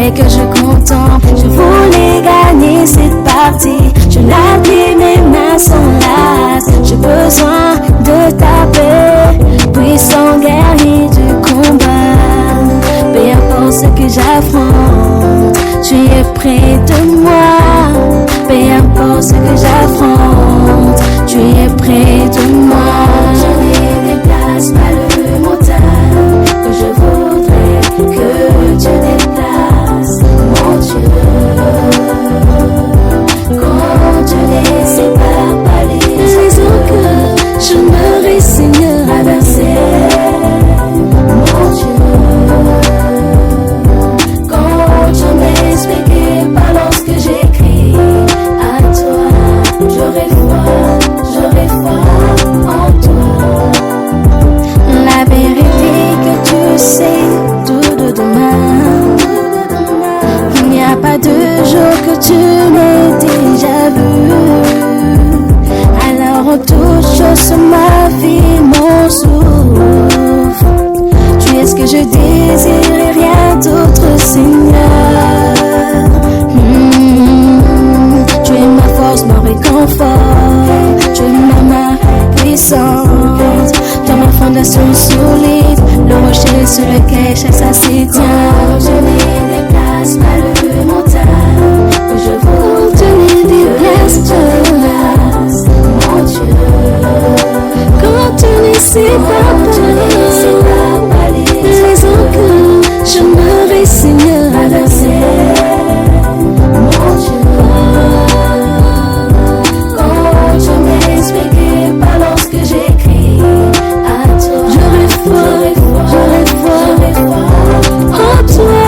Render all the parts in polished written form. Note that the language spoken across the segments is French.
voulais que je contemple, je voulais gagner cette partie. Je l'appuie, mes mains sont lasses. J'ai besoin de ta paix, puissant guerrier du combat. Peu importe ce que j'affronte, tu es près de moi. Peu importe ce que j'affronte, tu es près de moi. Je ne déplace pas le montagne que je voudrais que tu déplaces, mon Dieu. Quand tu les sépares par les raisons que je me résigne à verser, mon Dieu. Quand tu m'expliques pas lorsque j'écris à toi, j'aurai foi en toi. La vérité que tu sais tout de demain, il n'y a pas de jour que tu n'aies déjà vu. Alors on touche sur ma vie, mon souffle. Tu es ce que je désire et rien d'autre, Seigneur. Tu es ma force, mon réconfort. Tu es ma main puissante, dans ma fondation solide, le rocher sur lequel chaque ça se tient. Je ne déplace pas le montagne que je veux. Tu ne déplaces pas, mon Dieu. Quand tu ne sais pas les raisons que je me résigne à verser, mon Dieu. Quand tu m'expliques pas lorsque j'écris à toi, j'aurai foi en toi.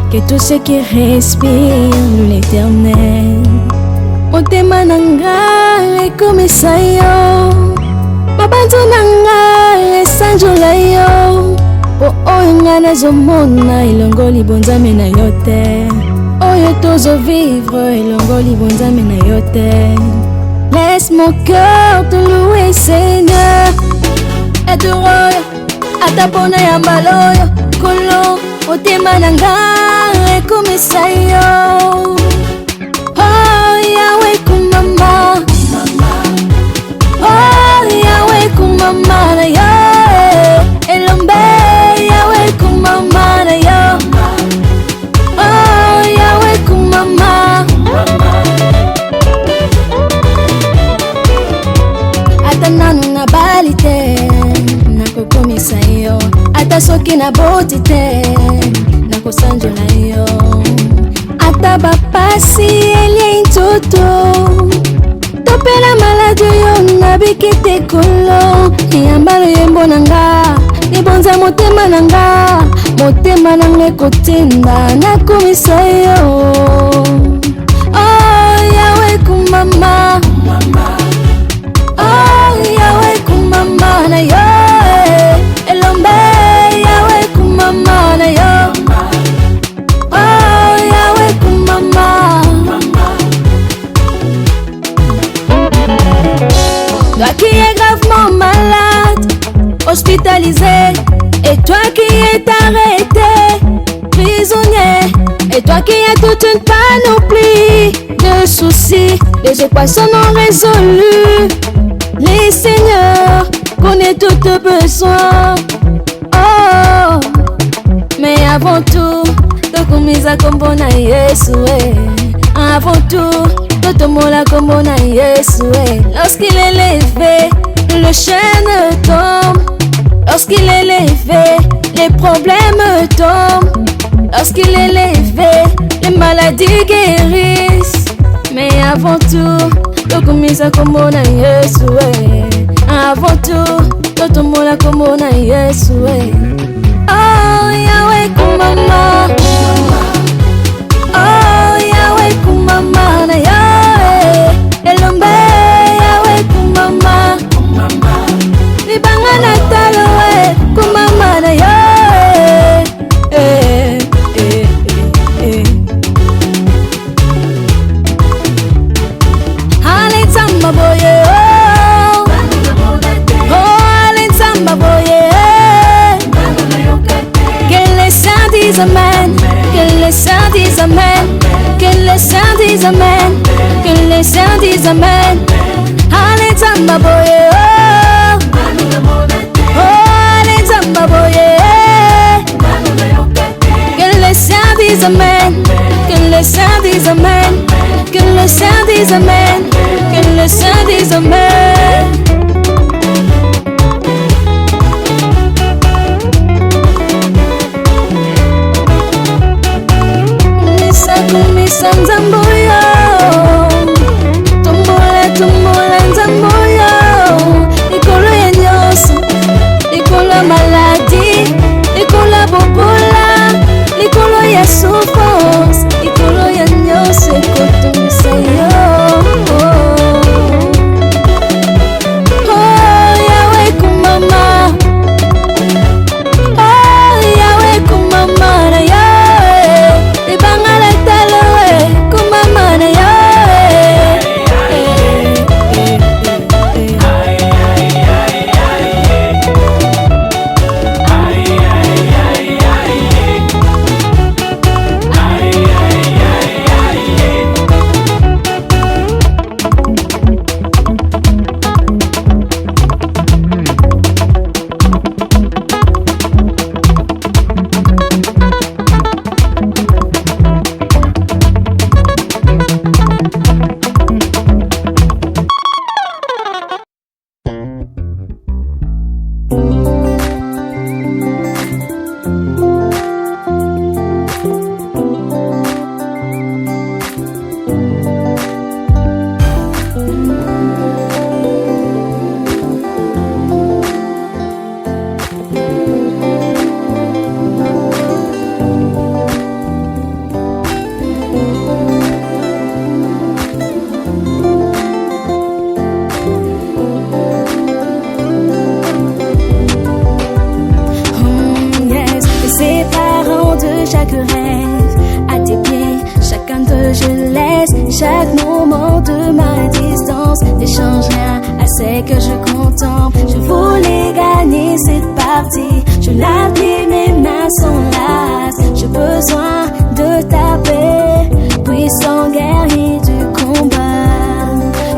Que tout ce qui respire l'éternel, motema nanga ekomisa yo, mabanzo nanga esanjola yo. Po oyo nga nazomona elongoli bonzambe na yo te, oyo tozovivre elongoli bonzambe na yo te. Laisse mon cœur te louer, Seigneur, et te royo ata pona ya mbaloyo kolo motema nanga ekomisa yo. Oh Yahweh kumama, oh Yahweh kumama na yo, elombe Yahweh kumama na yo. Oh Yahweh kumama, soki na boti te nakosanjola yo ata bapasi elie nzoto topela maladi oyo nabiki te kolo yambalo yembo na nga libonza motema na nga motema nanga ekotinda nakomisa yo oh yawe kumama oh yawe kumama na yo elombe yawe kumama na yo oh yawe kumama toi qui es gravement malade hospitalisé et toi qui es arrêté prisonnier et toi qui as toute une panoplie de soucis les équations non résolues les seigneurs connaissent tous tes besoins oh mais avant tout tokomisa kombo na Yesu avant tout totomola kombo na Yesu lorsqu'il est levé le chaîne tombe lorsqu'il est levé les problèmes tombent lorsqu'il est levé les maladies guérissent mais avant tout tokomisa kombo na Yesu avant tout totomola kombo na Yesu oh yawe kumama oh yawe kumama na yo elombe yawe kumama libanga na talo kumama na yo hale nzamba boye amen, que les saints disent amen, que les saints disent amen, que les saints disent amen. Allez zamba boye, oh, allez zamba boye. Que les saints disent amen, que les saints disent amen, que les saints disent amen, que les saints disent amen. Kumisa nzambuyo tumbola nzambuyo likolo ya nyonso likolo ya maladi likolo ya bobola likolo ya souffrance likolo ya nyonso ekotumisa yo oh yawe kumama oh yawe kumama na yo ibangala kumama na yo chaque rêve à tes pieds, chacun de je laisse chaque moment de ma distance n'échange rien à ce que je contemple. Je voulais gagner cette partie, je l'appuie, mes mains sont lasses. J'ai besoin de ta paix, puissant guerrier du combat.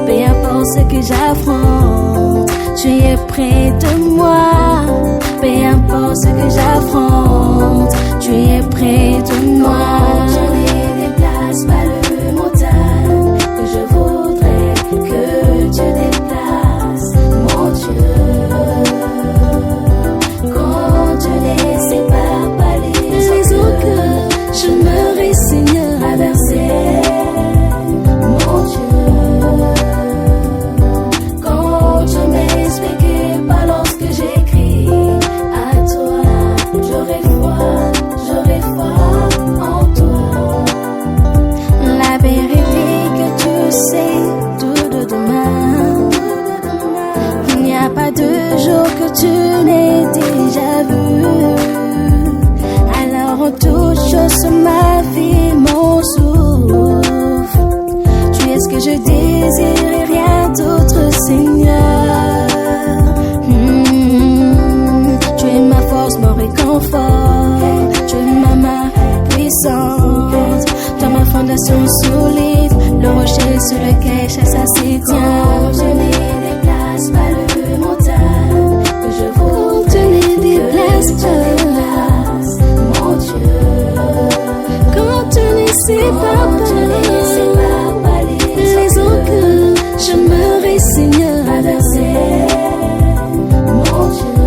Peu importe ce que j'affronte, tu es près de moi. Peu importe ce que j'affronte, tu es près de moi. Je ne déplace pas le montagne que je voudrais que tu déplaces, mon Dieu. Quand je les jour que tu n'es déjà vu. Alors en toute chose sur ma vie, mon souffle. Tu es ce que je désire et rien d'autre, Seigneur. Tu es ma force, mon réconfort. Tu es ma main puissante. Toi ma fondation solide, le rocher sur lequel chasse s'y tient. Je ne déplace pas le montagne que je vaux. Tu ne déplaces pas, mon Dieu. Quand tu ne sais pas les eaux que je me résigne à verser, mon Dieu.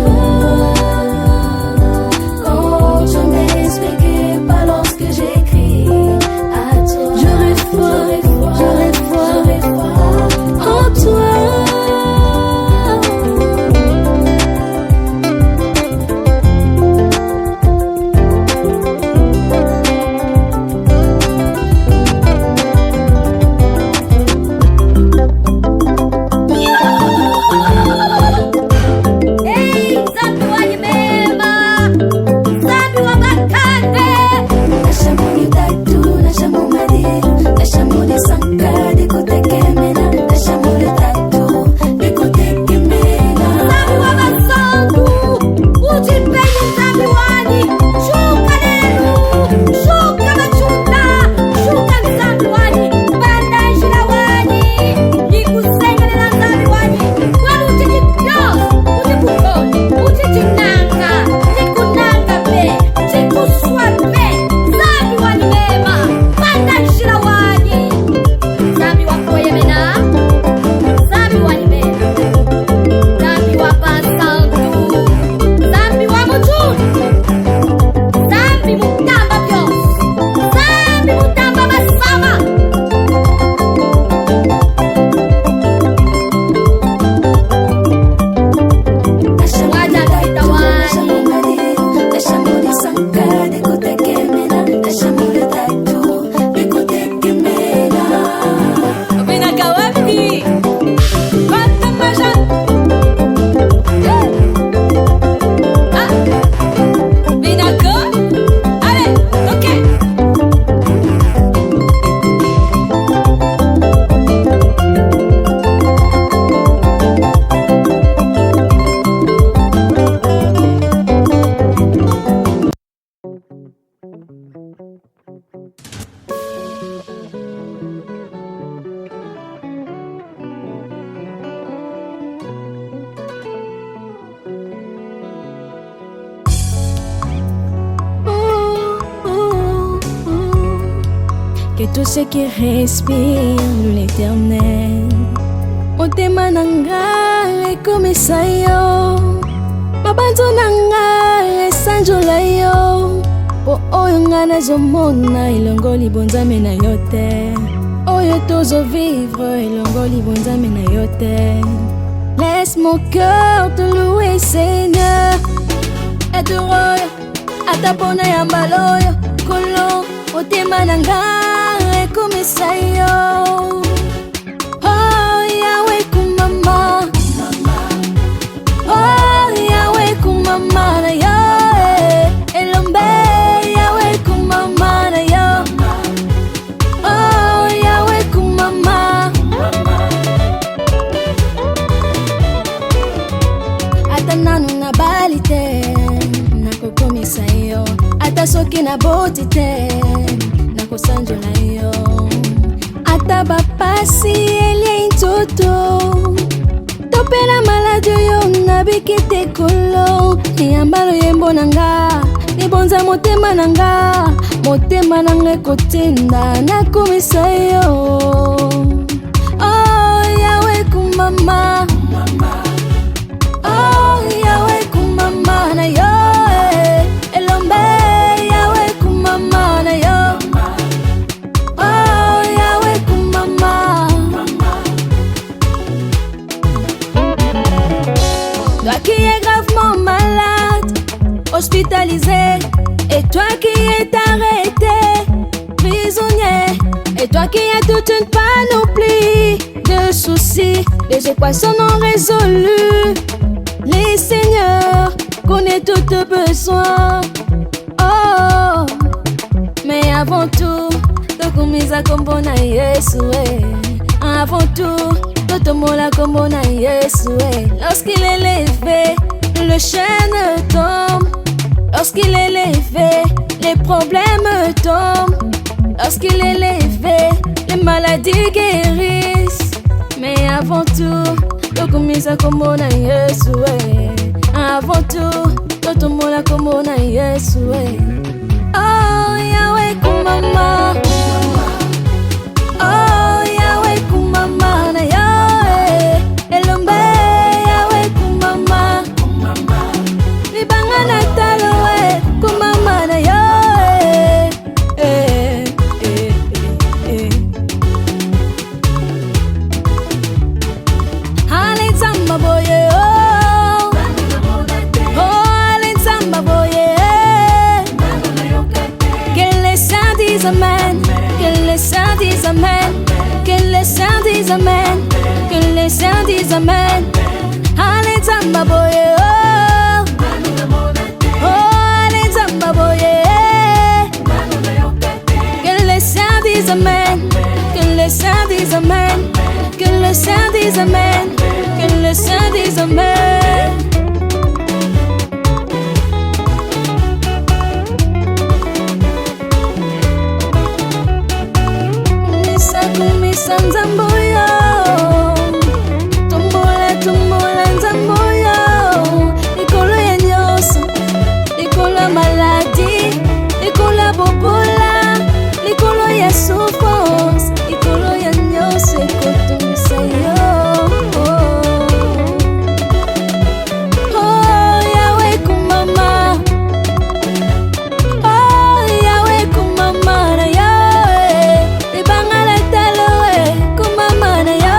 Quand je m'expliquais pas lorsque j'écris à toi, j'aurais foi en toi. Que tout ce qui respire l'éternel motema nanga ekomisa yo, mabanzo nanga esanjola yo. Po oyo nga nazomona elongoli bonzambe na yo te, oyo tozovivre elongoli bonzambe na yo te. Laisse mon cœur te louer, Seigneur, et te royo ata pona ya mbaloyo kolo motema nanga ekomisa yo. Oh Yahweh kumama, oh Yahweh kumama na yo, elombe Yahweh kumama na yo. Oh Yahweh kumama, ata nanu na bali te nakokomisa yo, ata soki na boti te nakosanjola yo, ata bapasi elie nzoto topela maladi oyo nabiki te kolo. Eyambalo yembo nanga libonza motema nanga ekotinda nakomisa yo. Oh Yahweh kumama, oh Yahweh kumama na yo, elombe Yahweh kumama na yo. Oh Yahweh kumama, toi qui es gravement malade, hospitalisé, et toi qui es arrêté, prisonnier, et toi qui as toute une panoplie de soucis, les équations non résolues. Les seigneurs connaissent tous tes besoins. Oh, mais avant tout, tokumisa kombo na Yesu. Avant tout, totomola kombo na Yesu. Lorsqu'il est levé, le chêne tombe. Lorsqu'il est levé, les problèmes tombent. Lorsqu'il est levé, les maladies guérissent. Mais avant tout, tokumisa kombo na Yesu. Avant tout, totomola kombo na Yesu. Oh, Yahweh kumama. Oh, Yahweh kumama na Yahweh. Elombe Yahweh kumama. Libanga na taloe kumama na Yahweh. Hale zamba boye oh. Oh, hale zamba boye. Que les saints disent amen. Que les saints disent amen. Que les saints disent amen. Que les saints disent amen. Hale zamba boye oh. Oh, hale zamba boye. Que les saints disent amen. Que les saints disent amen. Que les saints disent amen. Que les saints disent amen. Kumisa nzamboyo. Tombola tombola nzamboyo. Likolo ya nyonso, likolo ya maladi, likolo ya bobola, likolo ya souffrance, likolo ya nyonso ekotomisa yo. Oh, Yahweh kumama. Oh, Yahweh kumama na Yahweh. Libanga la taloe kumama na Yahweh.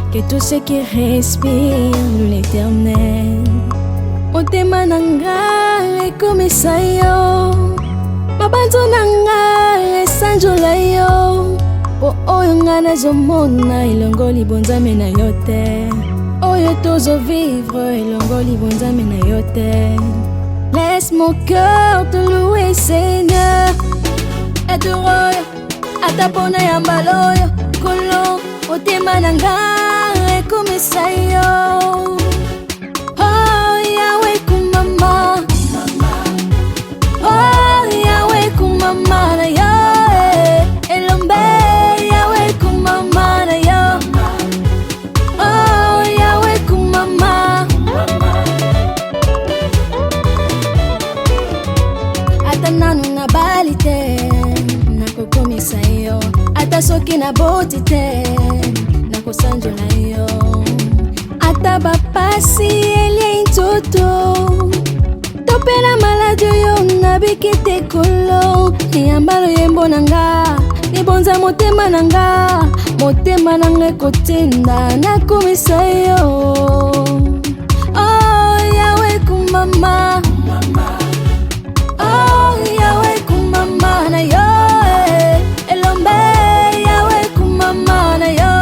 Que tous ceux qui respirent l'Éternel motema nanga ekomisa yo, mabanzo nanga esanjola yo. Po oyo nga nazomona elongoli bonzambe na yo te, oyo tozovivre elongoli bonzambe na yo te. Laisse mon cœur te louer Seigneur. Edoroyo atapona ya mbaloyo kolo motema nanga ekomisa yo. Oh, Yahweh kumama. Oh, Yahweh kumama na yo. Elombe Yahweh kumama na yo. Oh, Yahweh kumama. Ata nanu na bali te nakokomisa yo. Ata soki na boti te nakosanjola yo. Ata bapasi elie ntoto topela maladi oyo nabiki te kolo. Niyambalo yembo nanga nibonza motema nanga ekotenda nakomisa yo. Oh, Yahweh kumama. Oh, Yahweh kumama na yo. Elombe Yahweh kumama na yo.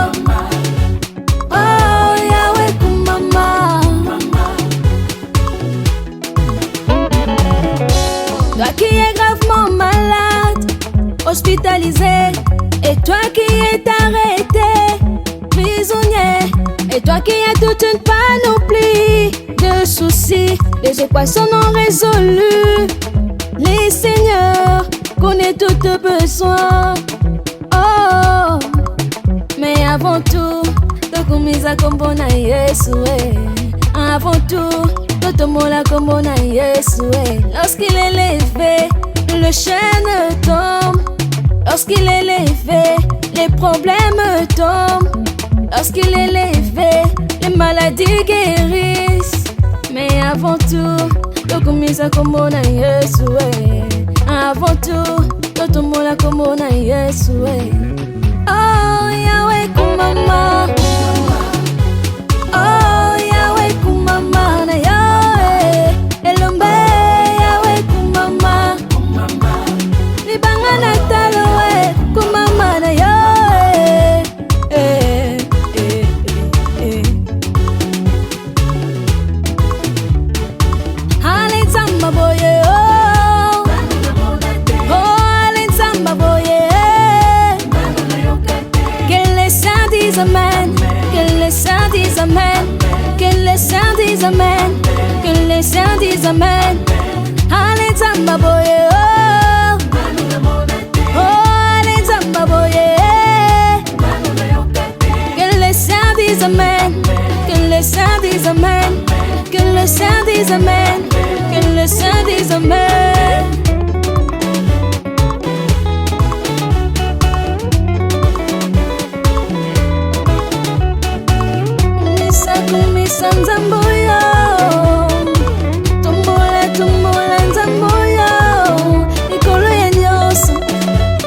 Oh, Yahweh kumama. Toi qui es gravement malade, hospitalisé, et toi qui es arrêté, prisonnier, et toi qui as toute une panoplie de soucis, les équations non résolues. Les seigneurs connaissent tous tes besoins. avant tout, tokumisa kombo na Yesu, avant tout, totomola kombo na Yesu, lorsqu'il est levé, le chêne tombe. Lorsqu'il est levé, les problèmes tombent. Lorsqu'il est levé, les maladies guérissent. Mais avant tout, tokumisa kombo na Yesu, avant tout, totomola kombo na Yesu, Oh Yahweh kumama, oh Yahweh kumama na Yahweh, elombe Yahweh kumama, libanga na taloe kumama na Yahweh, Hale Zamba boye oh, Hale Zamba boye. Que les saints disent amen, que les saints disent amen, que les saints disent amen, que les saints disent amen. Hale Zamba boye oh, Hale Zamba boye. Que les saints disent amen, que les saints disent amen, que les saints disent amen, que les saints disent amen. Kumisa nzamboyo, tombola tombola nzamboyo, likolo ya nyonso,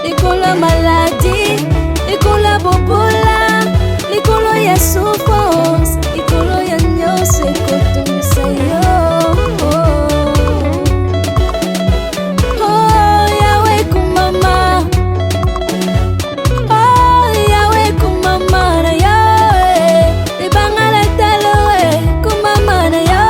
likolo ya maladi, likolo ya bobola, likolo ya souffrance, likolo ya nyonso ekotomisa yo. Oh Yahweh kumama, oh Yahweh kumama na Yahweh, libanga la taloe kumama na Yahweh.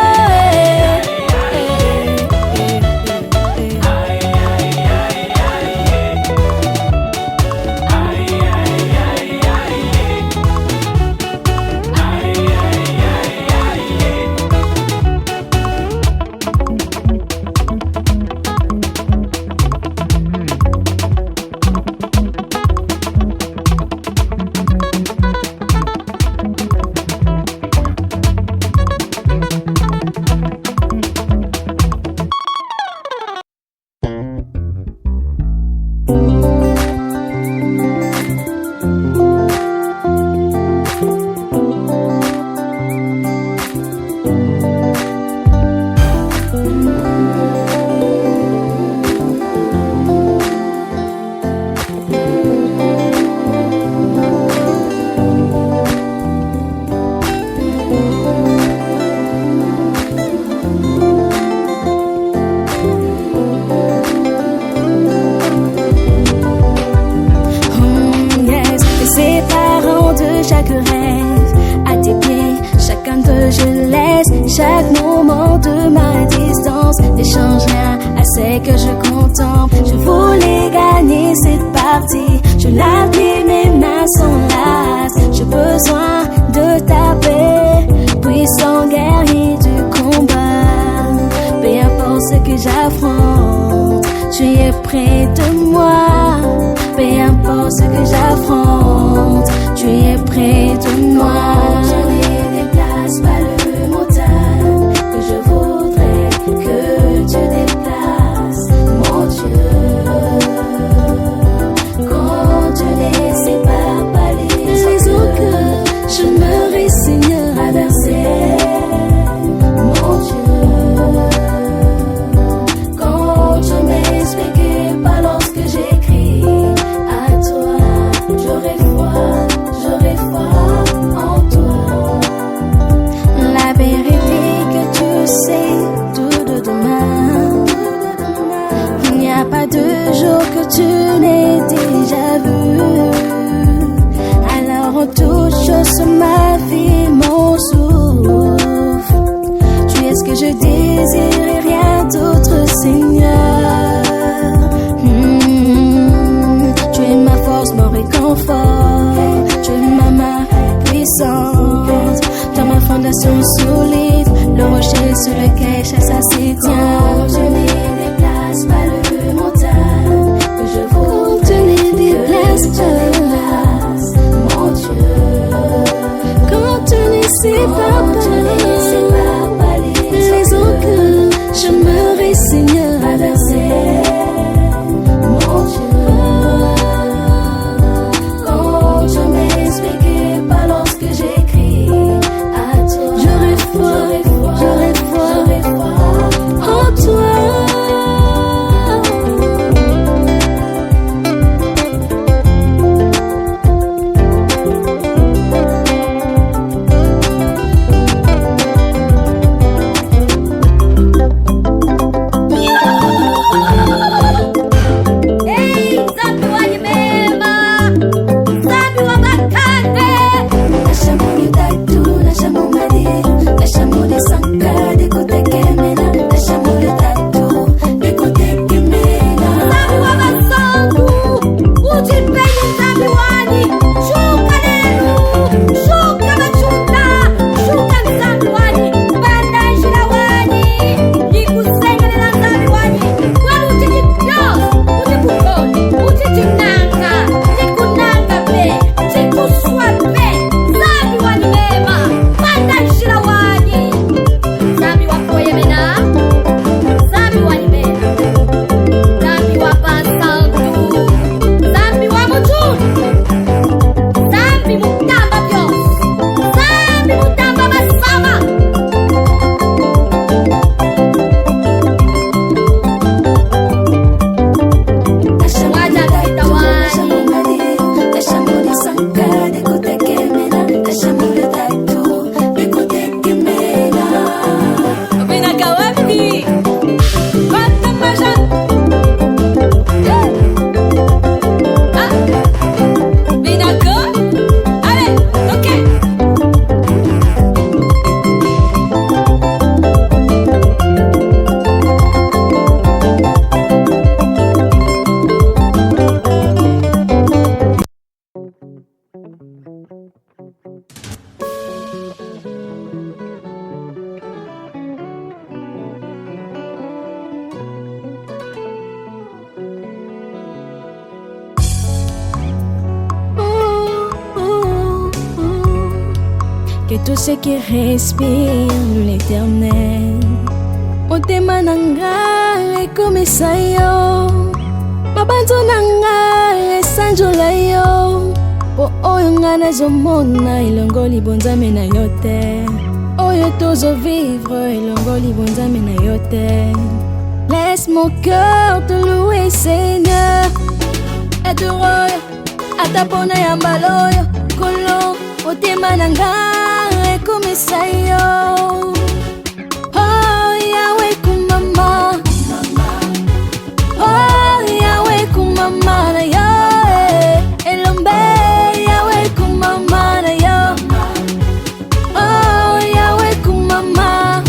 Yes, les séparant de chaque rêve, à tes pieds, chacun de je laisse, chaque moment de ma distance n'échange rien à ce que je contemple. Je voulais gagner cette partie, je l'appuie, mes mains sont lasses. J'ai besoin de ta paix, puissant guerrier du combat. Peu importe ce que j'affronte, tu es près de moi. Peu importe ce que j'affronte, tu es près de moi. Je ne déplace pas le montagne que je voudrais que tu déplaces, mon Dieu. Quand tu ne sépares pas les eaux que je me résigne à verser, mon Dieu. Quand tu m'expliques pas lorsque j'écris, Que tout ce qui respire l'éternel motema nanga ekomisa yo mabanzo nanga esanjola yo po oyo nga nazomona elongoli bonzambe na yo te oyo tozovivre elongoli bonzambe na yo te. Laisse mon cœur te louer Seigneur et te roya atapona ya mbaloyo kolo motema nanga ekomisa yo. Oh Yahweh kumama, oh Yahweh kumama na yo, elombe Yahweh kumama na yo. Oh Yahweh kumama,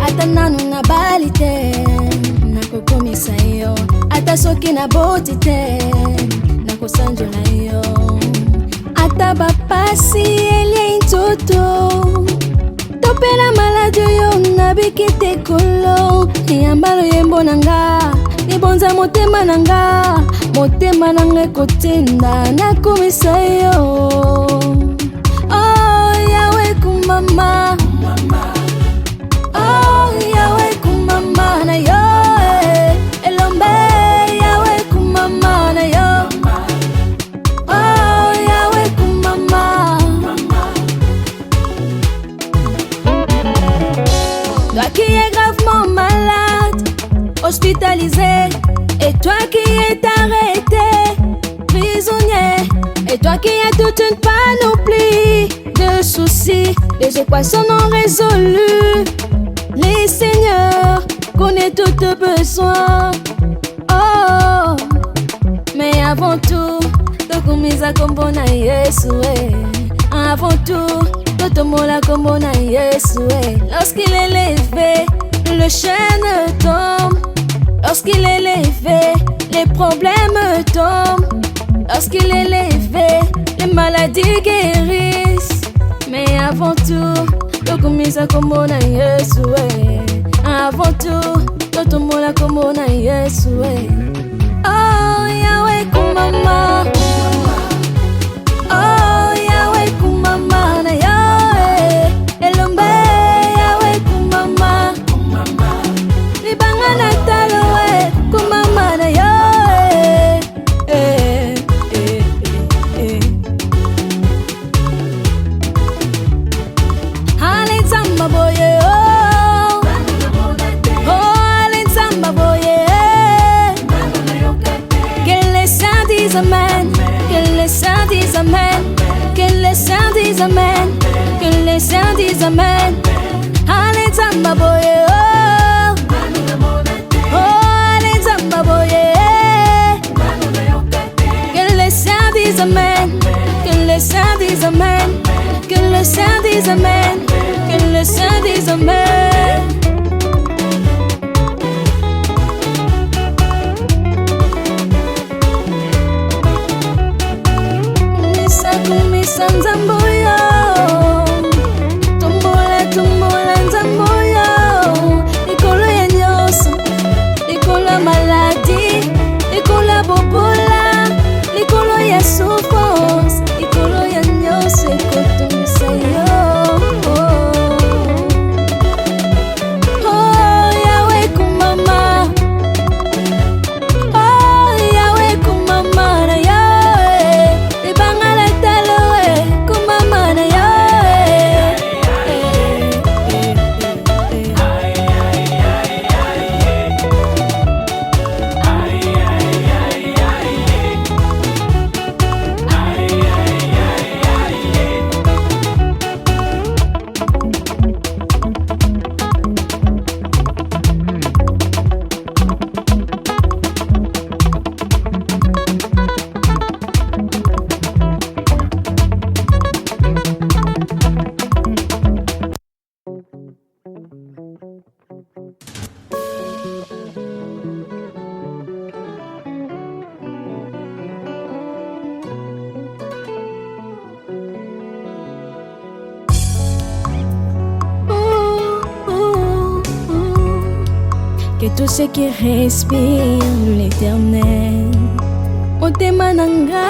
ata nanu na bali te nakokomisa yo, ata soki na boti te nakosanjola yo, ata bapasi elie ntoto topela maladi yo nabiki te kolo yambalo yembo nanga libonza motema nanga ekotinda nakomisa yo. Oh Yahweh kumama, oh Yahweh kumama na yo, elombe Yahweh kumama na yo. Oh Yahweh kumama, toi qui es gravement malade, hospitalisé, et toi qui es arrêté, prisonnier, et toi qui as toute une panoplie de soucis, les équations non résolues, les seigneurs connaissent tous tes besoins. Oh, mais avant tout, tokumisa kombo na Yesu avant tout, totomola kombo na Yesu lorsqu'il est levé, le chêne tombe. Lorsqu'il est levé, les problèmes tombent. Lorsqu'il est levé, les maladies guérissent. Mais avant tout, tokumisa kombo na Yesu avant tout, totomola kombo na Yesu Oh Yahweh kumama, amen. Ale Nzamba boye oh. Oh ale Nzamba boye. Que les saints disent amen. Que les saints disent amen. Que les saints disent amen. Que les saints disent amen. Kumisa Nzambo yo. Tombola tombola Nzambo yo. Likolo ya nyonso, likolo ya maladi, likolo ya bobola, likolo ya souffrance, likolo ya nyonso ekotomisa yo. Oh Yahweh kumama. Oh Yahweh kumama na yo. Que tous ceux qui respirent l'éternel motema nanga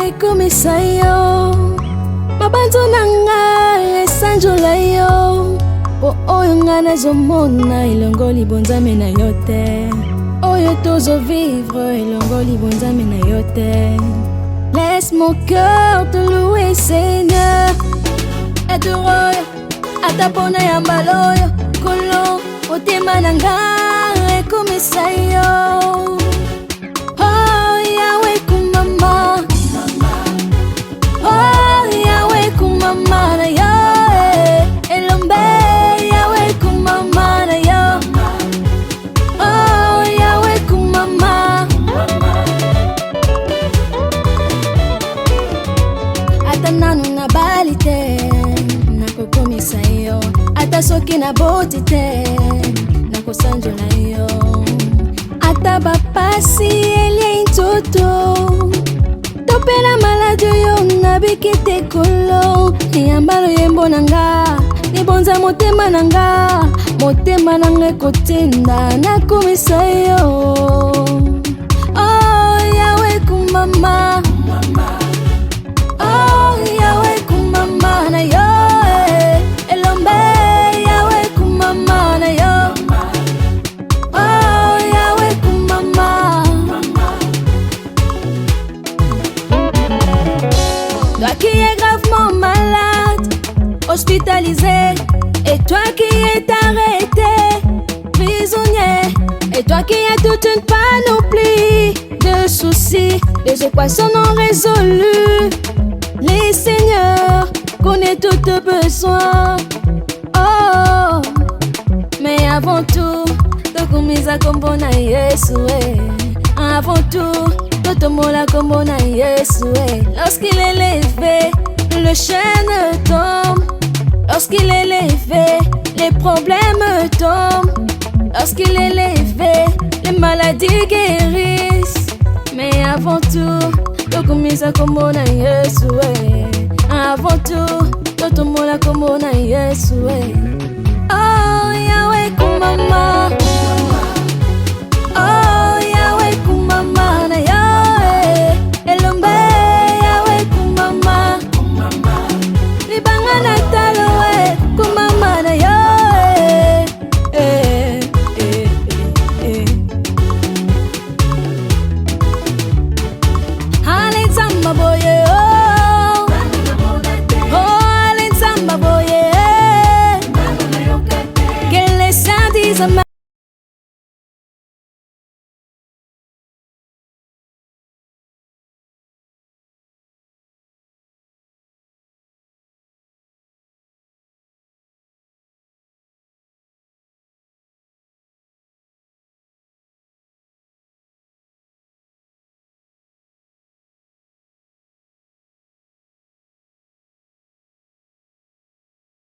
ekomisa yo, mabanzo nanga esanjola yo. Po oyo nga nazomona elongoli bonzambe na yo te, oyo tozovivre elongoli bonzambe na yo te. Laisse mon cœur te louer Seigneur. Edoroy atapona ya mbaloyo kolo motema nanga ekomisa yo. Oh Yahweh kumama. Oh Yahweh kumama na yo. Elombe Yahweh kumama na yo. Oh Yahweh kumama. Ata nanu na bali te nakokomisa yo. Ata soki na boti te nakosanjola yo. Ata bapasi elie ntoto topela maladi yo nabiki te kolo. Yambalo yembo nanga libonza motema nanga, motema nanga ekotinda nakomisa yo. Oh Yahweh kumama. Oh Yahweh kumama na yo. Elombe Yahweh kumama na yo. Oh Yahweh kumama. Toi qui es gravement malade, hospitalisé, et toi qui es arrêté, prisonnier, et toi qui as toute une panoplie de soucis, des équations non résolues. Les seigneurs connaissent tous tes besoins. Oh, mais avant tout, tokumisa kombo na Yesu. Avant tout, totomola kombo na Yesu. Lorsqu'il est levé, le chêne tombe. Lorsqu'il est levé, les problèmes tombent. Lorsqu'il est levé, les maladies guérissent. Mais avant tout, tokumisa kombo na Yesu. Avant tout, totomola kombo na Yesu. Oh Yahweh kumama.